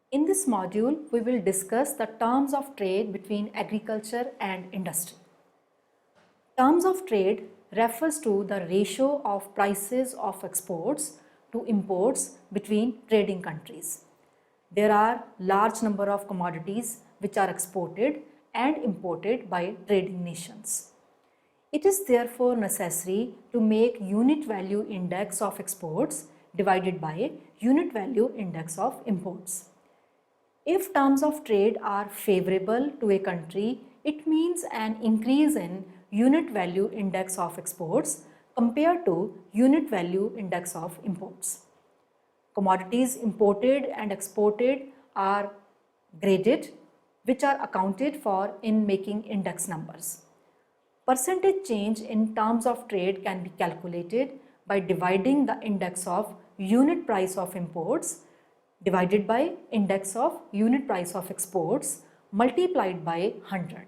In this module, we will discuss the terms of trade between agriculture and industry. Terms of trade refers to the ratio of prices of exports to imports between trading countries. There are large number of commodities which are exported and imported by trading nations. It is therefore necessary to make unit value index of exports divided by unit value index of imports. If terms of trade are favorable to a country, it means an increase in unit value index of exports compared to unit value index of imports. Commodities imported and exported are graded, which are accounted for in making index numbers. Percentage change in terms of trade can be calculated by dividing the index of unit price of imports divided by index of unit price of exports multiplied by 100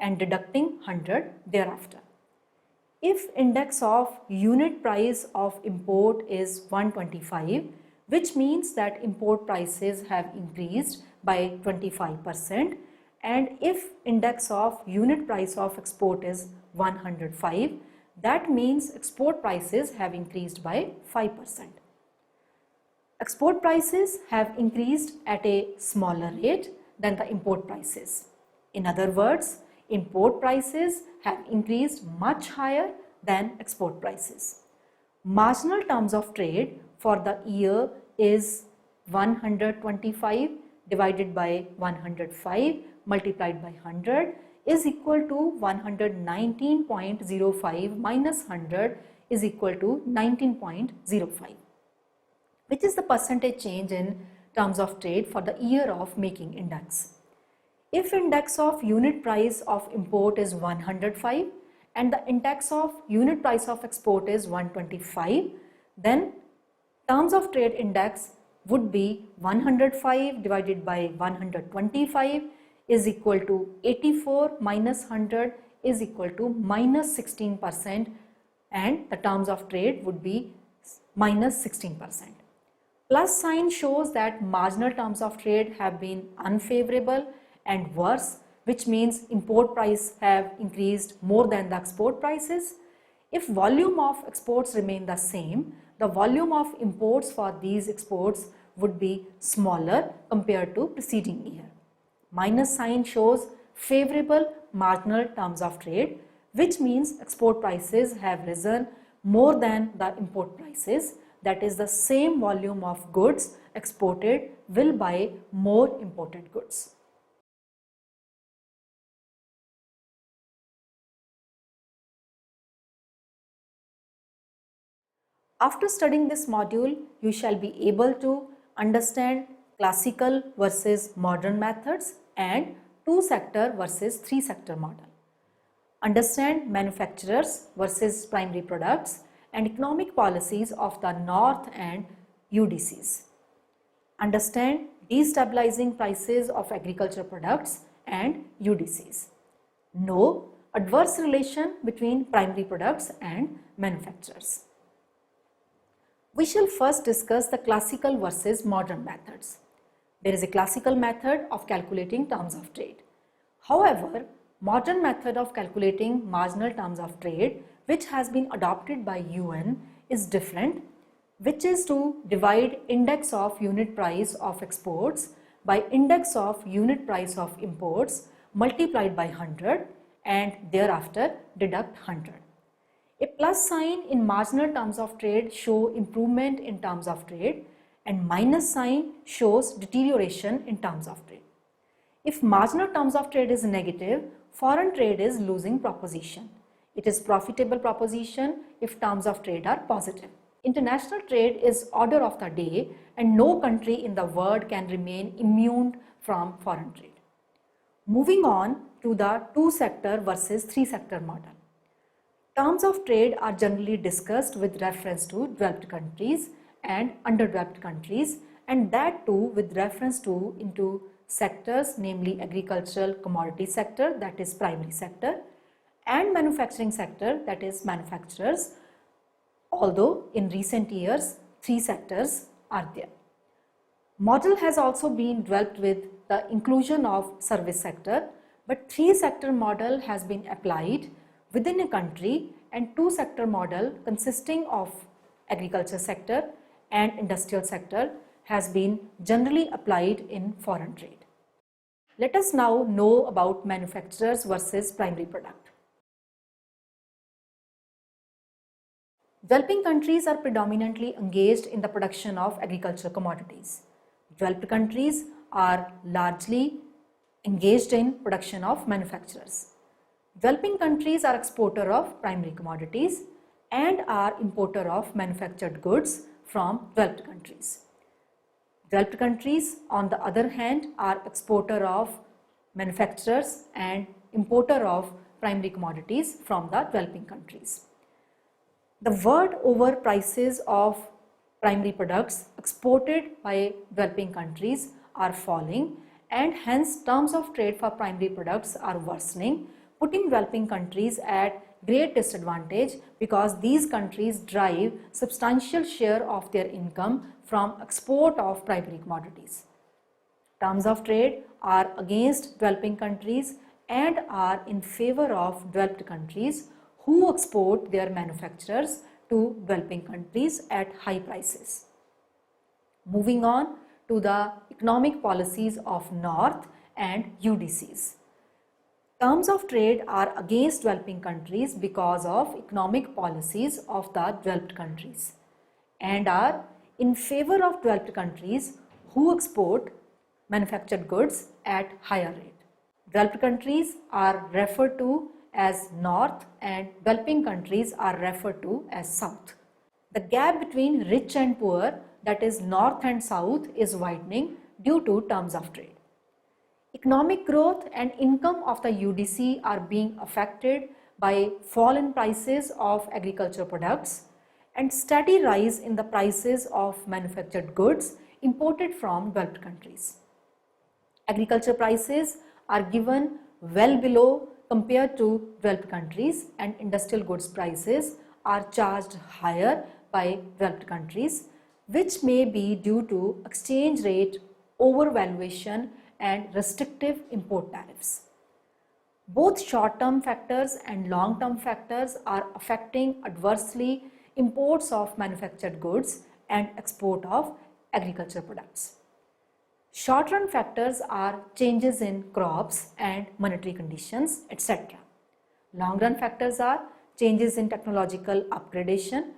and deducting 100 thereafter. If index of unit price of import is 125, which means that import prices have increased by 25%, and if index of unit price of export is 105, that means export prices have increased by 5%. Export prices have increased at a smaller rate than the import prices. In other words, import prices have increased much higher than export prices. Marginal terms of trade for the year is 125 divided by 105 multiplied by 100 is equal to 119.05 minus 100 is equal to 19.05, which is the percentage change in terms of trade for the year of making index. If index of unit price of import is 105 and the index of unit price of export is 125, then terms of trade index would be 105 divided by 125 is equal to 84 minus 100 is equal to minus 16%, and the terms of trade would be minus 16%. Plus sign shows that marginal terms of trade have been unfavorable and worse, which means import price have increased more than the export prices. If volume of exports remain the same, the volume of imports for these exports would be smaller compared to preceding year. Minus sign shows favorable marginal terms of trade, which means export prices have risen more than the import prices. That is, the same volume of goods exported will buy more imported goods. After studying this module, you shall be able to understand classical versus modern methods and two-sector versus three-sector model. Understand manufacturers versus primary products and economic policies of the North and UDCs. Understand destabilizing prices of agricultural products and UDCs. Know adverse relation between primary products and manufacturers. We shall first discuss the classical versus modern methods. There is a classical method of calculating terms of trade. However, modern method of calculating marginal terms of trade, which has been adopted by UN, is different, which is to divide index of unit price of exports by index of unit price of imports multiplied by 100 and thereafter deduct 100. A plus sign in marginal terms of trade show improvement in terms of trade, and minus sign shows deterioration in terms of trade. If marginal terms of trade is negative, foreign trade is losing proposition. It is profitable proposition if terms of trade are positive. International trade is order of the day, and no country in the world can remain immune from foreign trade. Moving on to the two-sector versus three-sector model. Terms of trade are generally discussed with reference to developed countries and underdeveloped countries, and that too with reference to into sectors, namely agricultural commodity sector, that is primary sector, and manufacturing sector, that is manufacturers, although in recent years three sectors are there. Model has also been developed with the inclusion of service sector, but three sector model has been applied within a country and two sector model consisting of agriculture sector and industrial sector has been generally applied in foreign trade. Let us now know about manufacturers versus primary product. Developing countries are predominantly engaged in the production of agricultural commodities. Developed countries are largely engaged in production of manufacturers. Developing countries are exporter of primary commodities and are importer of manufactured goods from developed countries. Developed countries, on the other hand, are exporter of manufacturers and importer of primary commodities from the developing countries. The world over prices of primary products exported by developing countries are falling and hence terms of trade for primary products are worsening, putting developing countries at great disadvantage because these countries drive substantial share of their income from export of primary commodities. Terms of trade are against developing countries and are in favor of developed countries who export their manufacturers to developing countries at high prices. Moving on to the economic policies of North and UDCs. Terms of trade are against developing countries because of economic policies of the developed countries and are in favor of developed countries who export manufactured goods at higher rate. Developed countries are referred to as North and developing countries are referred to as South. The gap between rich and poor, that is North and South, is widening due to terms of trade. Economic growth and income of the UDC are being affected by fall in prices of agricultural products and steady rise in the prices of manufactured goods imported from developed countries. Agriculture prices are given well below compared to developed countries and industrial goods prices are charged higher by developed countries, which may be due to exchange rate overvaluation and restrictive import tariffs. Both short-term factors and long-term factors are affecting adversely imports of manufactured goods and export of agriculture products. Short-run factors are changes in crops and monetary conditions, etc. Long-run factors are changes in technological upgradation,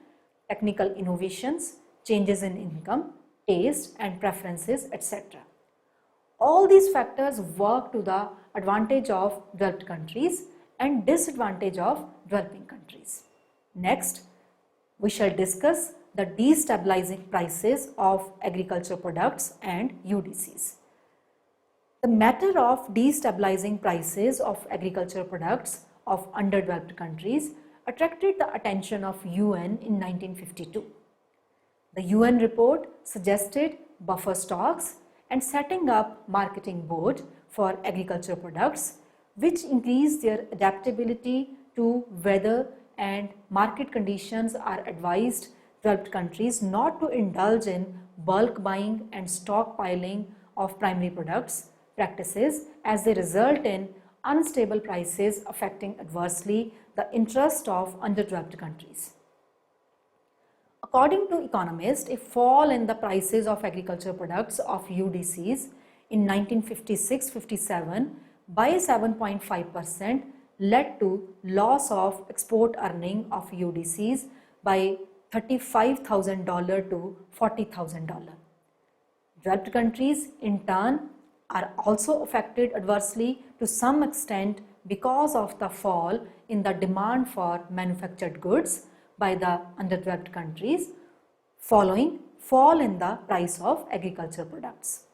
technical innovations, changes in income, taste and preferences, etc. All these factors work to the advantage of developed countries and disadvantage of developing countries. Next, we shall discuss the destabilizing prices of agriculture products and UDCs. The matter of destabilizing prices of agriculture products of underdeveloped countries attracted the attention of UN in 1952. The UN report suggested buffer stocks and setting up marketing board for agriculture products which increase their adaptability to weather and market conditions. Are advised developed countries not to indulge in bulk buying and stockpiling of primary products practices as they result in unstable prices affecting adversely the interest of underdeveloped countries. According to economists, a fall in the prices of agriculture products of UDCs in 1956-57 by 7.5% led to loss of export earning of UDCs by $35,000 to $40,000. Developed countries in turn are also affected adversely to some extent because of the fall in the demand for manufactured goods by the underdeveloped countries following fall in the price of agriculture products.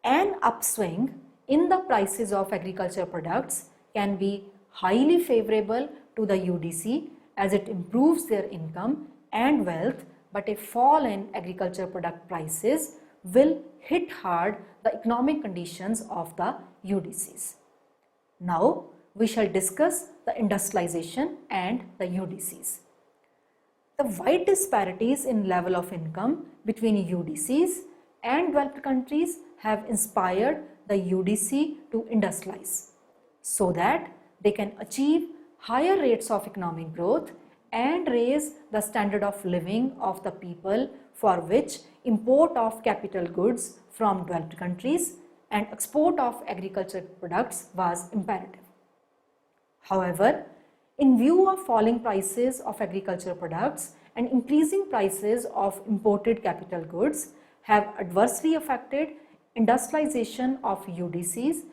An upswing in the prices of agriculture products can be highly favorable to the UDC as it improves their income and wealth, but a fall in agriculture product prices will hit hard the economic conditions of the UDCs. Now we shall discuss the industrialization and the UDCs. The wide disparities in level of income between UDCs and developed countries have inspired the UDC to industrialize so that they can achieve higher rates of economic growth and raise the standard of living of the people, for which import of capital goods from developed countries and export of agricultural products was imperative. However, in view of falling prices of agricultural products and increasing prices of imported capital goods have adversely affected industrialization of UDCs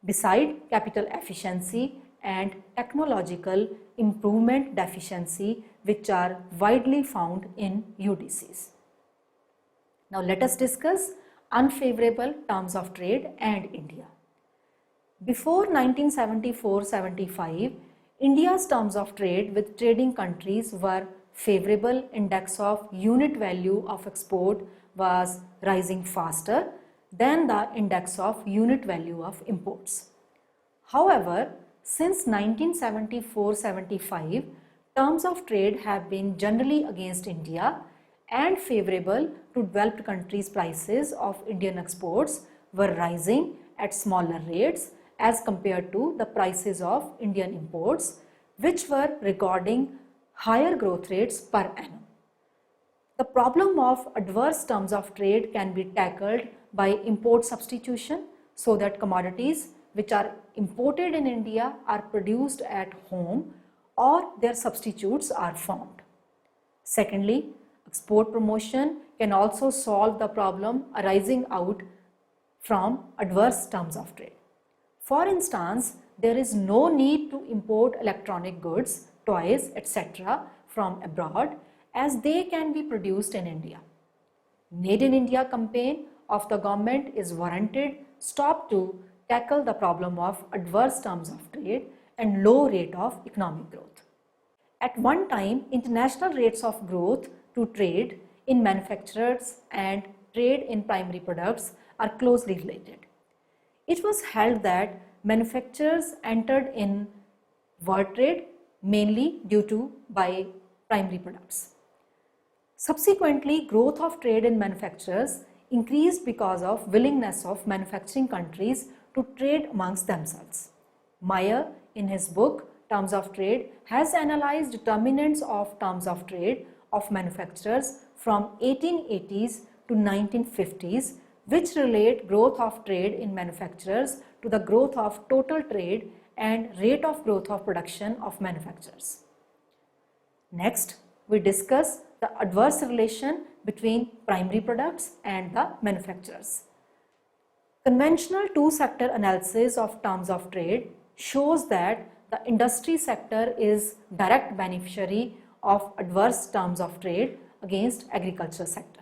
beside capital efficiency and technological improvement deficiency, which are widely found in UDCs. Now let us discuss unfavorable terms of trade and India. Before 1974-75, India's terms of trade with trading countries were favorable. Index of unit value of export was rising faster than the index of unit value of imports. However, since 1974-75, terms of trade have been generally against India and favorable to developed countries. Prices of Indian exports were rising at smaller rates as compared to the prices of Indian imports, which were recording higher growth rates per annum. The problem of adverse terms of trade can be tackled by import substitution so that commodities which are imported in India are produced at home or their substitutes are found. Secondly, export promotion can also solve the problem arising out from adverse terms of trade. For instance, there is no need to import electronic goods, toys, etc. from abroad as they can be produced in India. Made in India campaign of the government is warranted stop to tackle the problem of adverse terms of trade and low rate of economic growth. At one time, international rates of growth to trade in manufacturers and trade in primary products are closely related. It was held that manufacturers entered in world trade mainly due to buy primary products. Subsequently, growth of trade in manufacturers increased because of willingness of manufacturing countries to trade amongst themselves. Meyer, in his book Terms of Trade, has analyzed determinants of terms of trade of manufacturers from 1880s to 1950s, which relate growth of trade in manufacturers to the growth of total trade and rate of growth of production of manufacturers. Next, we discuss the adverse relation between primary products and the manufacturers. Conventional two-sector analysis of terms of trade shows that the industry sector is direct beneficiary of adverse terms of trade against agriculture sector.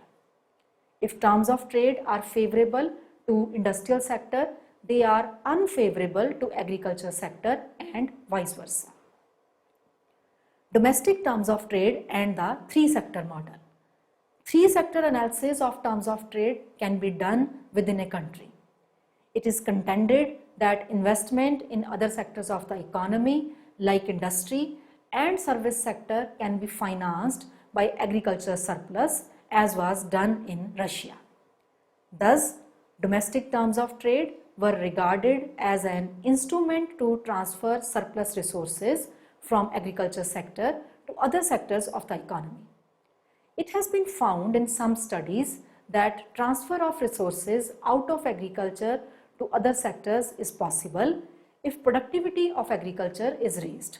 If terms of trade are favorable to industrial sector, they are unfavorable to agriculture sector and vice versa. Domestic terms of trade and the three-sector model. Three-sector analysis of terms of trade can be done within a country. It is contended that investment in other sectors of the economy like industry and service sector can be financed by agriculture surplus as was done in Russia. Thus, domestic terms of trade were regarded as an instrument to transfer surplus resources from agriculture sector to other sectors of the economy. It has been found in some studies that transfer of resources out of agriculture to other sectors is possible if productivity of agriculture is raised.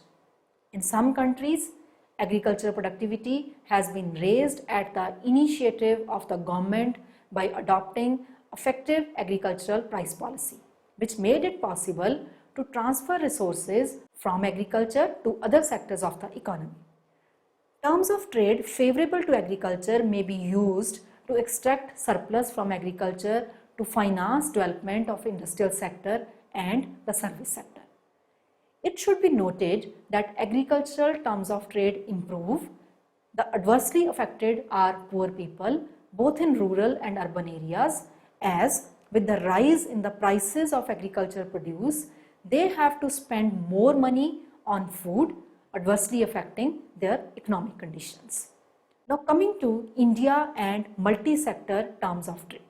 In some countries, agricultural productivity has been raised at the initiative of the government by adopting effective agricultural price policy, which made it possible to transfer resources from agriculture to other sectors of the economy. Terms of trade favorable to agriculture may be used to extract surplus from agriculture to finance development of industrial sector and the service sector. It should be noted that agricultural terms of trade improve. The adversely affected are poor people, both in rural and urban areas, as with the rise in the prices of agricultural produce, they have to spend more money on food, adversely affecting their economic conditions. Now coming to India and multi-sector terms of trade.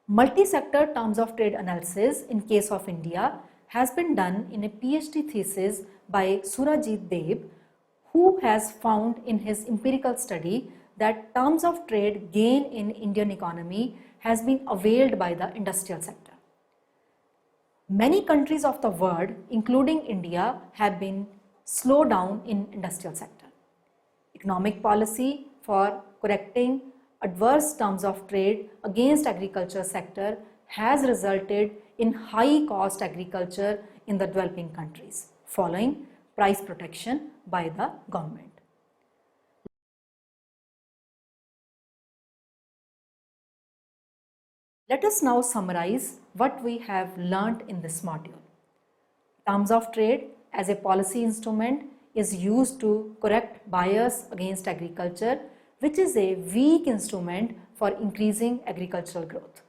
Multi-sector terms of trade analysis in case of India has been done in a PhD thesis by Surajit Deb, who has found in his empirical study that terms of trade gain in Indian economy has been availed by the industrial sector. Many countries of the world, including India, have been slowed down in industrial sector. Economic policy for correcting adverse terms of trade against agriculture sector has resulted in high cost agriculture in the developing countries following price protection by the government. Let us now summarize what we have learnt in this module. Terms of trade as a policy instrument is used to correct bias against agriculture, which is a weak instrument for increasing agricultural growth.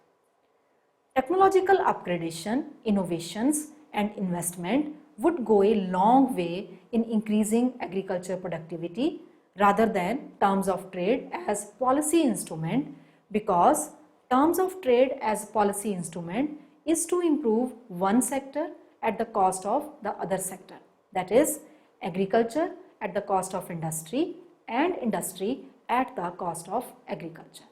Technological upgradation, innovations and investment would go a long way in increasing agriculture productivity rather than terms of trade as policy instrument, because terms of trade as policy instrument is to improve one sector at the cost of the other sector, that is agriculture at the cost of industry and industry at the cost of agriculture.